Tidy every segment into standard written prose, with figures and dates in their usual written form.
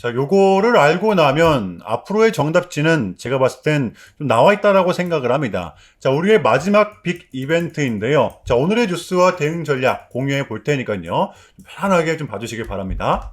자, 요거를 알고 나면 앞으로의 정답지는 제가 봤을 땐 좀 나와 있다라고 생각을 합니다. 자, 우리의 마지막 빅 이벤트인데요. 자, 오늘의 뉴스와 대응 전략 공유해 볼 테니까요. 좀 편안하게 좀 봐주시길 바랍니다.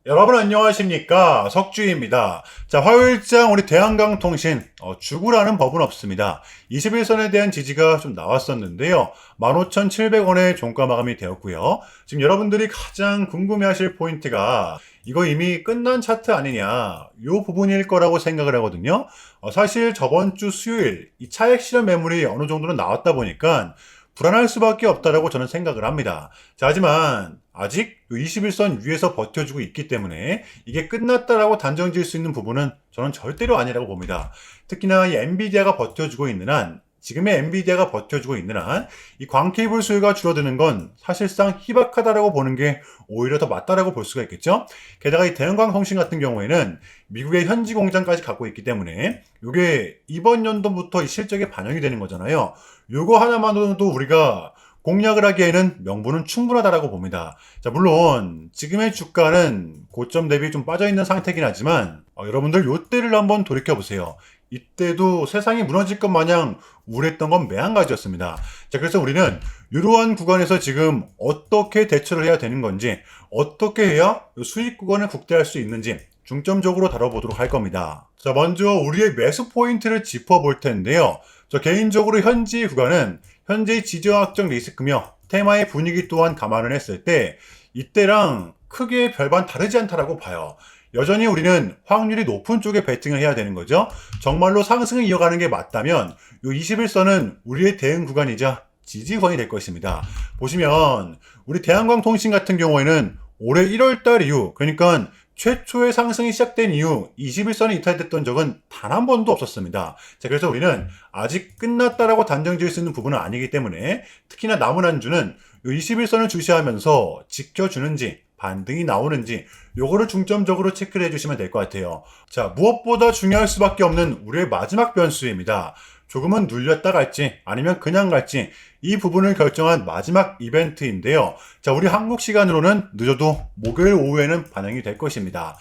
여러분 안녕하십니까, 석주입니다. 자, 화요일장 우리 대한강통신 죽으라는 법은 없습니다. 21선에 대한 지지가 좀 나왔었는데요. 15,700원에 종가 마감이 되었고요. 지금 여러분들이 가장 궁금해하실 포인트가 이거 이미 끝난 차트 아니냐, 이 부분일 거라고 생각을 하거든요. 사실 저번 주 수요일 이 차액 실현 매물이 어느 정도는 나왔다 보니까 불안할 수밖에 없다라고 저는 생각을 합니다. 자, 하지만 아직 21선 위에서 버텨주고 있기 때문에 이게 끝났다라고 단정 지을 수 있는 부분은 저는 절대로 아니라고 봅니다. 특히나 이 엔비디아가 버텨주고 있는 한, 지금의 엔비디아가 버텨주고 있는 한, 이 광케이블 수요가 줄어드는 건 사실상 희박하다라고 보는 게 오히려 더 맞다라고 볼 수가 있겠죠. 게다가 이 대형광통신 같은 경우에는 미국의 현지 공장까지 갖고 있기 때문에 이게 이번 연도부터 이 실적에 반영이 되는 거잖아요. 요거 하나만으로도 우리가 공략을 하기에는 명분은 충분하다라고 봅니다. 자, 물론 지금의 주가는 고점 대비 좀 빠져있는 상태긴 하지만 여러분들 요때를 한번 돌이켜보세요. 이때도 세상이 무너질 것 마냥 우울했던 건 매한가지였습니다. 자, 그래서 우리는 이러한 구간에서 지금 어떻게 대처를 해야 되는 건지, 어떻게 해야 수익 구간을 국대할 수 있는지 중점적으로 다뤄보도록 할 겁니다. 자, 먼저 우리의 매수 포인트를 짚어볼 텐데요. 저 개인적으로 현지 구간은 현재 지정학적 리스크며 테마의 분위기 또한 감안을 했을 때 이때랑 크게 별반 다르지 않다라고 봐요. 여전히 우리는 확률이 높은 쪽에 베팅을 해야 되는 거죠. 정말로 상승을 이어가는 게 맞다면 이 21선은 우리의 대응 구간이자 지지 구간이 될 것입니다. 보시면 우리 대한광통신 같은 경우에는 올해 1월달 이후, 그러니까 최초의 상승이 시작된 이후 21선이 이탈됐던 적은 단 한 번도 없었습니다. 자, 그래서 우리는 아직 끝났다라고 단정 지을 수 있는 부분은 아니기 때문에 특히나 남은 한 주는 21선을 주시하면서 지켜주는지 반등이 나오는지 요거를 중점적으로 체크를 해주시면 될 것 같아요. 자, 무엇보다 중요할 수밖에 없는 우리의 마지막 변수입니다. 조금은 눌렸다 갈지 아니면 그냥 갈지 이 부분을 결정한 마지막 이벤트인데요. 자, 우리 한국 시간으로는 늦어도 목요일 오후에는 반영이 될 것입니다.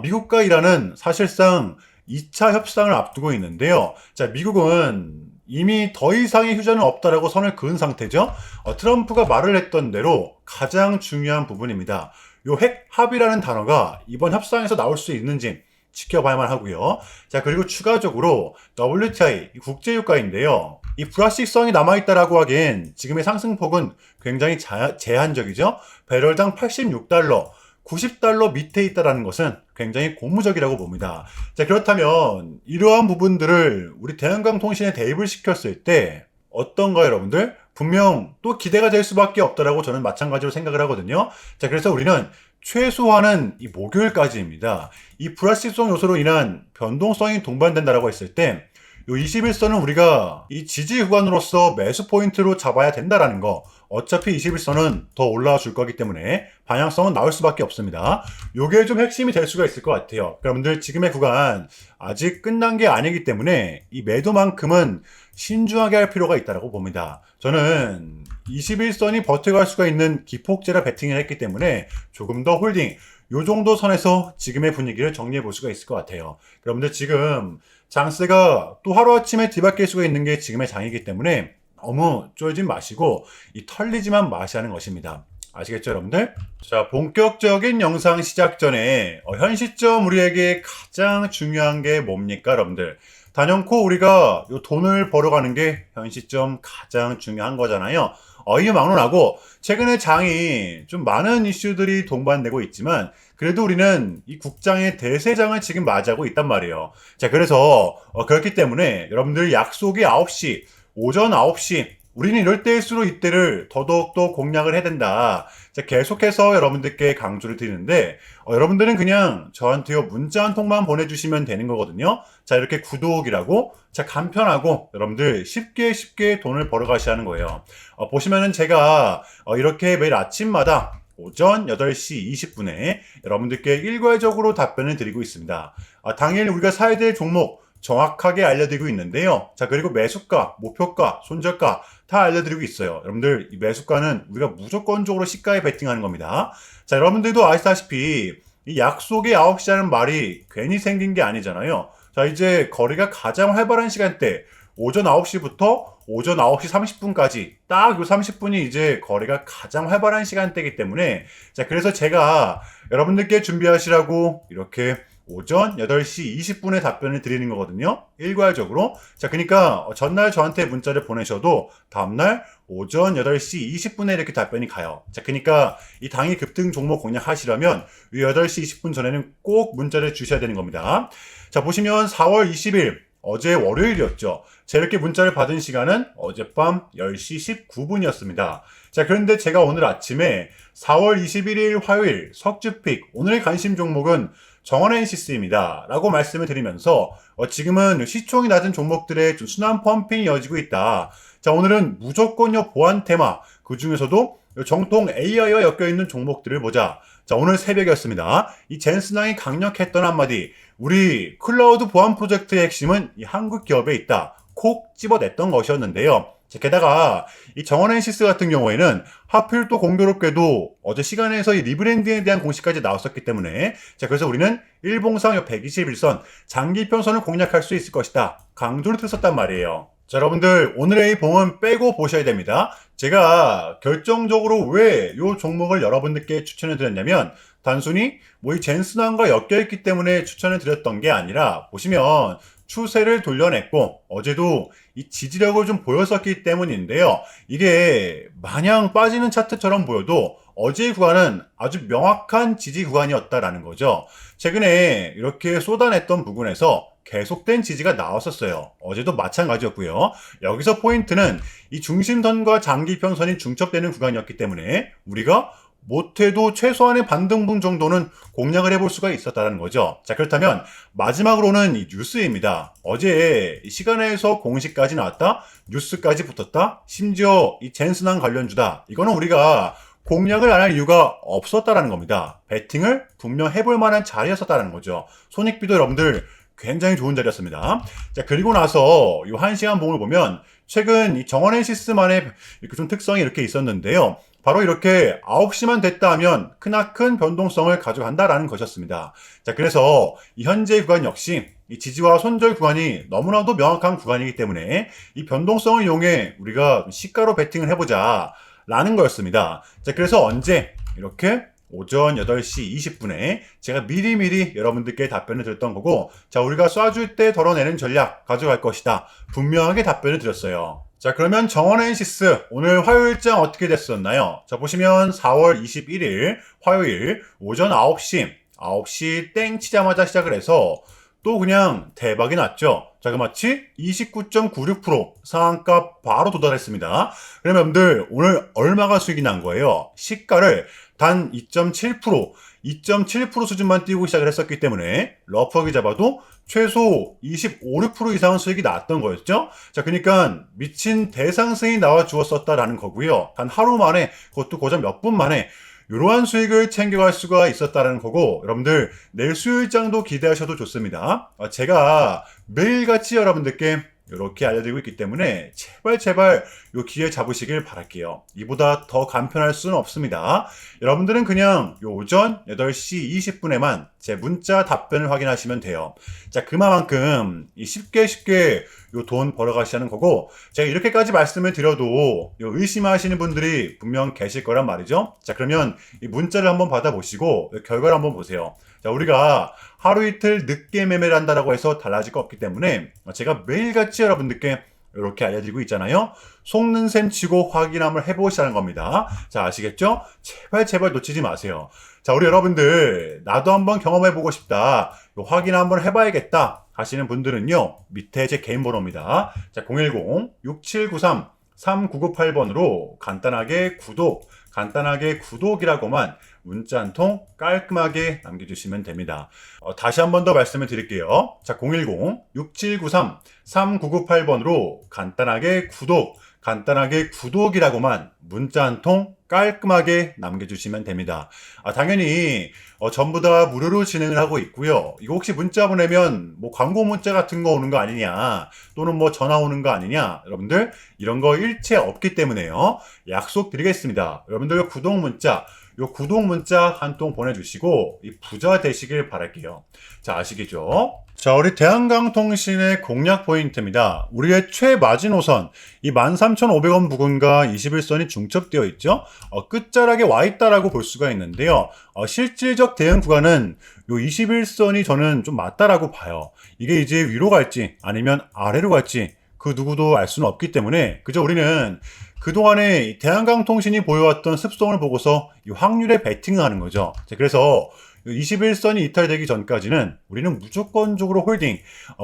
미국과 이란은 사실상 2차 협상을 앞두고 있는데요. 자, 미국은 이미 더 이상의 휴전은 없다라고 선을 그은 상태죠. 트럼프가 말을 했던 대로 가장 중요한 부분입니다. 요 핵 합의라는 단어가 이번 협상에서 나올 수 있는지 지켜봐야만 하고요. 자, 그리고 추가적으로 WTI 국제유가인데요. 이 불확실성이 남아있다라고 하기엔 지금의 상승폭은 굉장히 제한적이죠. 배럴당 86달러, 90달러 밑에 있다라는 것은 굉장히 고무적이라고 봅니다. 자, 그렇다면 이러한 부분들을 우리 대한광통신에 대입을 시켰을 때 어떤가요, 여러분들? 분명 또 기대가 될 수밖에 없다라고 저는 마찬가지로 생각을 하거든요. 자, 그래서 우리는 최소한은 이 목요일까지입니다. 이 불확실성 요소로 인한 변동성이 동반된다라고 했을 때, 요 21선은 우리가 이 지지 구간으로서 매수 포인트로 잡아야 된다라는 거. 어차피 21선은 더 올라와 줄 거기 때문에 방향성은 나올 수밖에 없습니다. 요게 좀 핵심이 될 수가 있을 것 같아요. 여러분들 지금의 구간 아직 끝난 게 아니기 때문에 이 매도만큼은 신중하게 할 필요가 있다고 봅니다. 저는 21선이 버텨갈 수가 있는 기폭제라 베팅을 했기 때문에 조금 더 홀딩, 요 정도 선에서 지금의 분위기를 정리해 볼 수가 있을 것 같아요. 여러분들 지금 장세가 또 하루아침에 뒤바뀔 수가 있는 게 지금의 장이기 때문에 너무 쫄지 마시고 이 털리지만 마시라는 것입니다. 아시겠죠, 여러분들? 자, 본격적인 영상 시작 전에 현 시점 우리에게 가장 중요한 게 뭡니까, 여러분들? 단연코 우리가 요 돈을 벌어가는 게 현 시점 가장 중요한 거잖아요. 이 막론하고 최근에 장이 좀 많은 이슈들이 동반되고 있지만 그래도 우리는 이 국장의 대세장을 지금 맞이하고 있단 말이에요. 자, 그래서 그렇기 때문에 여러분들 약속이 9시, 오전 9시, 우리는 이럴 때일수록 이때를 더더욱더 공략을 해야 된다. 자, 계속해서 여러분들께 강조를 드리는데 여러분들은 그냥 저한테요 문자 한 통만 보내주시면 되는 거거든요. 자, 이렇게 구독이라고 자, 간편하고 여러분들 쉽게 돈을 벌어 가셔야 하는 거예요. 보시면은 제가 이렇게 매일 아침마다 오전 8시 20분에 여러분들께 일괄적으로 답변을 드리고 있습니다. 당일 우리가 사야 될 종목 정확하게 알려드리고 있는데요. 자, 그리고 매수가, 목표가, 손절가 다 알려드리고 있어요. 여러분들 이 매수가는 우리가 무조건적으로 시가에 베팅하는 겁니다. 자, 여러분들도 아시다시피 이 약속의 9시라는 말이 괜히 생긴 게 아니잖아요. 자, 이제 거래가 가장 활발한 시간대 오전 9시부터 오전 9시 30분까지 딱 요 30분이 이제 거래가 가장 활발한 시간대이기 때문에 자, 그래서 제가 여러분들께 준비하시라고 이렇게 오전 8시 20분에 답변을 드리는 거거든요. 일괄적으로. 자, 그러니까 전날 저한테 문자를 보내셔도 다음날 오전 8시 20분에 이렇게 답변이 가요. 자, 그러니까 이 당일 급등 종목 공략하시려면 이 8시 20분 전에는 꼭 문자를 주셔야 되는 겁니다. 자, 보시면 4월 20일 어제 월요일이었죠. 자, 이렇게 문자를 받은 시간은 어젯밤 10시 19분이었습니다. 자, 그런데 제가 오늘 아침에 4월 21일 화요일 석주픽 오늘의 관심 종목은 정원엔시스입니다. 라고 말씀을 드리면서 지금은 시총이 낮은 종목들의 좀 순환 펌핑이 이어지고 있다. 자, 오늘은 무조건요 보안 테마 그 중에서도 정통 AI와 엮여있는 종목들을 보자. 자, 오늘 새벽이었습니다. 이 젠슨왕이 강력했던 한마디 우리 클라우드 보안 프로젝트의 핵심은 이 한국 기업에 있다. 콕 집어냈던 것이었는데요. 자, 게다가 이 정원엔시스 같은 경우에는 하필 또 공교롭게도 어제 시간에서 이 리브랜딩에 대한 공시까지 나왔었기 때문에 자, 그래서 우리는 일봉상 121선 장기평선을 공략할 수 있을 것이다. 강조를 드렸었단 말이에요. 자, 여러분들 오늘의 봉은 빼고 보셔야 됩니다. 제가 결정적으로 왜 이 종목을 여러분들께 추천을 드렸냐면 단순히 뭐 이 젠슨왕과 엮여있기 때문에 추천을 드렸던 게 아니라 보시면 추세를 돌려냈고 어제도 이 지지력을 좀 보였었기 때문인데요. 이게 마냥 빠지는 차트처럼 보여도 어제의 구간은 아주 명확한 지지 구간이었다라는 거죠. 최근에 이렇게 쏟아냈던 부분에서 계속된 지지가 나왔었어요. 어제도 마찬가지였고요. 여기서 포인트는 이 중심선과 장기평선이 중첩되는 구간이었기 때문에 우리가 못해도 최소한의 반등분 정도는 공략을 해볼 수가 있었다는 거죠. 자, 그렇다면 마지막으로는 이 뉴스입니다. 어제 시간에서 공시까지 나왔다, 뉴스까지 붙었다, 심지어 이 젠슨왕 관련주다. 이거는 우리가 공략을 안 할 이유가 없었다라는 겁니다. 베팅을 분명 해볼 만한 자리였었다는 거죠. 손익비도 여러분들 굉장히 좋은 자리였습니다. 자, 그리고 나서 이 1시간 봉을 보면 최근 이 정원엔시스만의 이렇게 좀 특성이 이렇게 있었는데요. 바로 이렇게 9시만 됐다 하면 크나큰 변동성을 가져간다라는 것이었습니다. 자, 그래서 이 현재 구간 역시 이 지지와 손절 구간이 너무나도 명확한 구간이기 때문에 이 변동성을 이용해 우리가 시가로 베팅을 해보자 라는 거였습니다. 자, 그래서 언제 이렇게 오전 8시 20분에 제가 미리미리 여러분들께 답변을 드렸던 거고 자, 우리가 쏴줄 때 덜어내는 전략 가져갈 것이다. 분명하게 답변을 드렸어요. 자, 그러면 정원엔시스 오늘 화요일장 어떻게 됐었나요? 자, 보시면 4월 21일 화요일 오전 9시 땡 치자마자 시작을 해서 또 그냥 대박이 났죠. 자, 그 마치 29.96% 상한가 바로 도달했습니다. 그러면 여러분들 오늘 얼마가 수익이 난 거예요? 시가를 단 2.7% 수준만 띄고 시작을 했었기 때문에 러프하게 잡아도 최소 25, 6% 이상은 수익이 났던 거였죠. 자, 그러니까 미친 대상승이 나와 주었었다라는 거고요. 단 하루 만에, 그것도 고작 몇 분 만에 이러한 수익을 챙겨갈 수가 있었다는 거고 여러분들 내일 수요일장도 기대하셔도 좋습니다. 제가 매일같이 여러분들께 이렇게 알려드리고 있기 때문에 제발 요 기회 잡으시길 바랄게요. 이보다 더 간편할 수는 없습니다. 여러분들은 그냥 요 오전 8시 20분에만 제 문자 답변을 확인하시면 돼요. 자, 그만큼 쉽게 요 돈 벌어가시는 거고 제가 이렇게까지 말씀을 드려도 요 의심하시는 분들이 분명 계실 거란 말이죠. 자, 그러면 이 문자를 한번 받아보시고 결과를 한번 보세요. 자, 우리가 하루 이틀 늦게 매매를 한다라고 해서 달라질 거 없기 때문에 제가 매일같이 여러분들께 이렇게 알려드리고 있잖아요. 속는 셈 치고 확인 한번 해보시라는 겁니다. 자, 아시겠죠? 제발 놓치지 마세요. 자, 우리 여러분들 나도 한번 경험해보고 싶다. 확인 한번 해봐야겠다 하시는 분들은요. 밑에 제 개인 번호입니다. 자, 010-6793-3998번으로 간단하게 구독이라고만 문자 한 통 깔끔하게 남겨주시면 됩니다. 다시 한 번 더 말씀을 드릴게요. 자, 010-6793-3998번으로 간단하게 간단하게 구독이라고만 문자 한 통 깔끔하게 남겨주시면 됩니다. 당연히 전부 다 무료로 진행을 하고 있고요. 이거 혹시 문자 보내면 뭐 광고 문자 같은 거 오는 거 아니냐, 또는 뭐 전화 오는 거 아니냐, 여러분들 이런 거 일체 없기 때문에요. 약속드리겠습니다. 여러분들 구독 문자 한 통 보내주시고 이 부자 되시길 바랄게요. 자, 아시겠죠? 자, 우리 대한강통신의 공략 포인트입니다. 우리의 최마지노선, 이 13,500원 부근과 21선이 중첩되어 있죠. 끝자락에 와 있다라고 볼 수가 있는데요. 실질적 대응 구간은 요 21선이 저는 좀 맞다라고 봐요. 이게 이제 위로 갈지 아니면 아래로 갈지 그 누구도 알 수는 없기 때문에 그저 우리는 그동안에 대한강통신이 보여왔던 습성을 보고서 이 확률에 베팅을 하는 거죠. 자, 그래서 21선이 이탈되기 전까지는 우리는 무조건적으로 홀딩.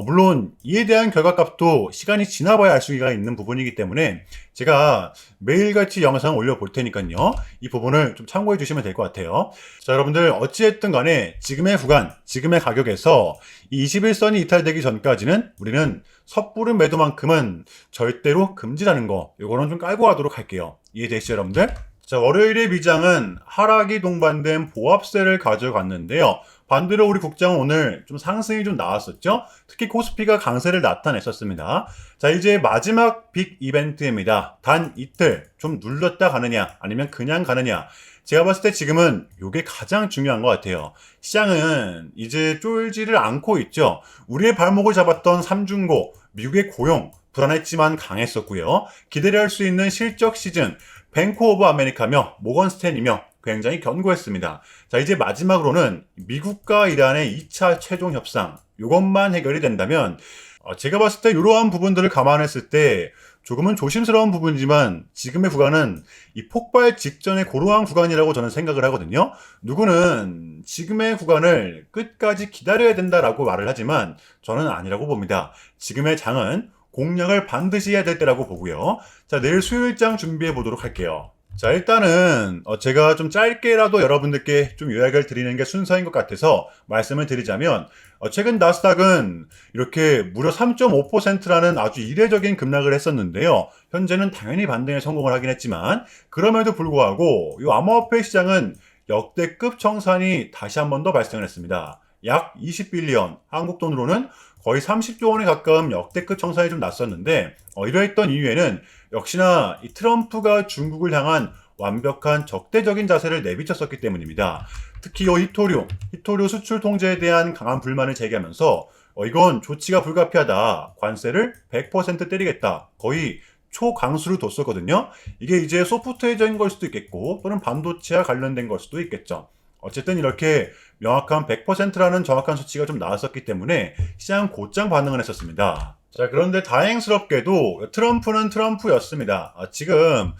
물론 이에 대한 결과값도 시간이 지나봐야 알 수가 있는 부분이기 때문에 제가 매일같이 영상 올려볼 테니까요. 이 부분을 좀 참고해 주시면 될 것 같아요. 자, 여러분들 어찌됐든 간에 지금의 구간, 지금의 가격에서 이 21선이 이탈되기 전까지는 우리는 섣부른 매도만큼은 절대로 금지라는 거, 요거는 좀 깔고 가도록 할게요. 이해되시죠, 여러분들? 자, 월요일의 미장은 하락이 동반된 보합세를 가져갔는데요. 반대로 우리 국장은 오늘 좀 상승이 좀 나왔었죠. 특히 코스피가 강세를 나타냈었습니다. 자, 이제 마지막 빅 이벤트입니다. 단 이틀 좀 눌렀다 가느냐 아니면 그냥 가느냐. 제가 봤을 때 지금은 이게 가장 중요한 것 같아요. 시장은 이제 쫄지를 않고 있죠. 우리의 발목을 잡았던 삼중고, 미국의 고용, 불안했지만 강했었고요. 기대를 할 수 있는 실적 시즌, 뱅크 오브 아메리카며 모건스탠이며 굉장히 견고했습니다. 자, 이제 마지막으로는 미국과 이란의 2차 최종 협상, 이것만 해결이 된다면 제가 봤을 때 이러한 부분들을 감안했을 때 조금은 조심스러운 부분이지만 지금의 구간은 이 폭발 직전의 고루한 구간이라고 저는 생각을 하거든요. 누구는 지금의 구간을 끝까지 기다려야 된다라고 말을 하지만 저는 아니라고 봅니다. 지금의 장은 공략을 반드시 해야 될 때라고 보고요. 자, 내일 수요일장 준비해 보도록 할게요. 자, 일단은 제가 좀 짧게라도 여러분들께 좀 요약을 드리는 게 순서인 것 같아서 말씀을 드리자면 최근 나스닥은 이렇게 무려 3.5%라는 아주 이례적인 급락을 했었는데요. 현재는 당연히 반등에 성공을 하긴 했지만 그럼에도 불구하고 이 암호화폐 시장은 역대급 청산이 다시 한 번 더 발생을 했습니다. 약 20빌리언, 한국 돈으로는 거의 30조 원에 가까운 역대급 청산이 좀 났었는데 이러했던 이유에는 역시나 이 트럼프가 중국을 향한 완벽한 적대적인 자세를 내비쳤었기 때문입니다. 특히 이 히토류 수출 통제에 대한 강한 불만을 제기하면서 이건 조치가 불가피하다. 관세를 100% 때리겠다. 거의 초강수를 뒀었거든요. 이게 이제 소프트웨어적인 걸 수도 있겠고 또는 반도체와 관련된 걸 수도 있겠죠. 어쨌든 이렇게 명확한 100%라는 정확한 수치가 좀 나왔었기 때문에 시장 곧장 반응을 했었습니다. 자, 그런데 다행스럽게도 트럼프는 트럼프였습니다. 지금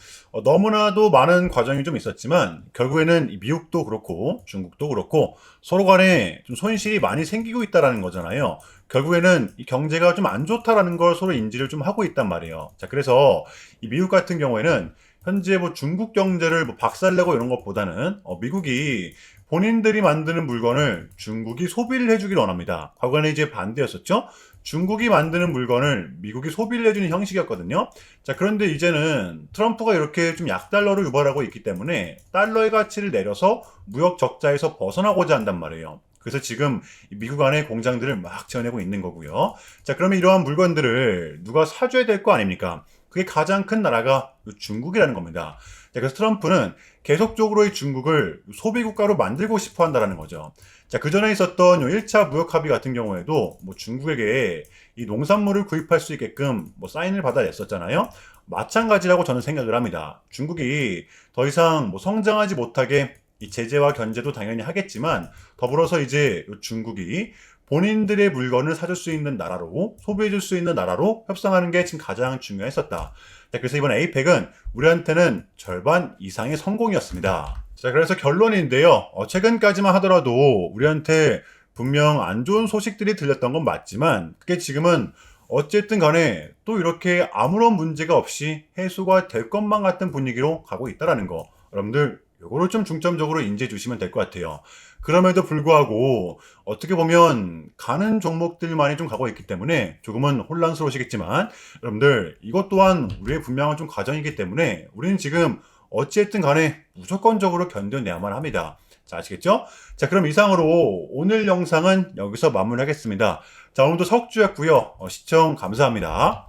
너무나도 많은 과정이 좀 있었지만 결국에는 미국도 그렇고 중국도 그렇고 서로 간에 좀 손실이 많이 생기고 있다는 거잖아요. 결국에는 이 경제가 좀 안 좋다라는 걸 서로 인지를 좀 하고 있단 말이에요. 자, 그래서 이 미국 같은 경우에는 현재 뭐 중국 경제를 뭐 박살내고 이런 것보다는 미국이 본인들이 만드는 물건을 중국이 소비를 해주길 원합니다. 과거에는 이제 반대였었죠. 중국이 만드는 물건을 미국이 소비를 해주는 형식이었거든요. 자, 그런데 이제는 트럼프가 이렇게 좀 약달러를 유발하고 있기 때문에 달러의 가치를 내려서 무역 적자에서 벗어나고자 한단 말이에요. 그래서 지금 미국 안에 공장들을 막 지어내고 있는 거고요. 자, 그러면 이러한 물건들을 누가 사줘야 될 거 아닙니까? 그게 가장 큰 나라가 중국이라는 겁니다. 자, 그래서 트럼프는 계속적으로 이 중국을 소비국가로 만들고 싶어 한다는 거죠. 자, 그 전에 있었던 1차 무역 합의 같은 경우에도 뭐 중국에게 이 농산물을 구입할 수 있게끔 뭐 사인을 받아냈었잖아요. 마찬가지라고 저는 생각을 합니다. 중국이 더 이상 뭐 성장하지 못하게 이 제재와 견제도 당연히 하겠지만 더불어서 이제 중국이 본인들의 물건을 사줄 수 있는 나라로 소비해줄 수 있는 나라로 협상하는 게 지금 가장 중요했었다. 자, 그래서 이번 에이펙은 우리한테는 절반 이상의 성공이었습니다. 자, 그래서 결론인데요. 최근까지만 하더라도 우리한테 분명 안 좋은 소식들이 들렸던 건 맞지만 그게 지금은 어쨌든 간에 또 이렇게 아무런 문제가 없이 해소가 될 것만 같은 분위기로 가고 있다는 거. 여러분들 요거를 좀 중점적으로 인지해 주시면 될 것 같아요. 그럼에도 불구하고 어떻게 보면 가는 종목들만이 좀 가고 있기 때문에 조금은 혼란스러우시겠지만 여러분들 이것 또한 우리의 분명한 좀 과정이기 때문에 우리는 지금 어찌했든 간에 무조건적으로 견뎌내야만 합니다. 자, 아시겠죠? 자, 그럼 이상으로 오늘 영상은 여기서 마무리하겠습니다. 자, 오늘도 석주였고요. 시청 감사합니다.